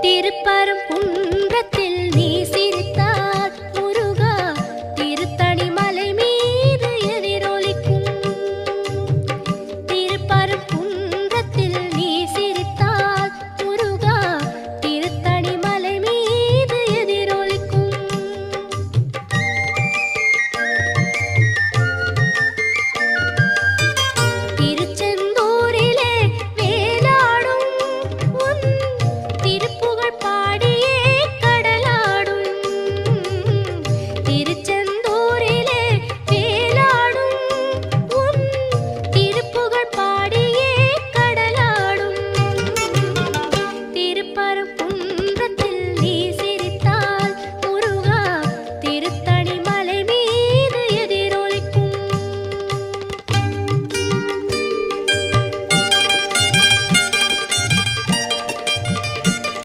திருப்பரங்குன்றத்தில் நீ சிரித்தால் முருகா திருத்தணி மலை மீது எதிரொலிக்கும். திருப்பரங்குன்றத்தில் நீ சிரித்தால் முருகா திருத்தணி மலை மீது எதிரொலிக்கும். திருச்செந்தூரிலே வேலாடும் உன் திருப்புகழ் பாடியே கடலாடும். திருச்செந்தூரிலே வேலாடும் உன் திருப்புகழ் பாடியே கடலாடும். திருப்பரங்குன்றத்தில்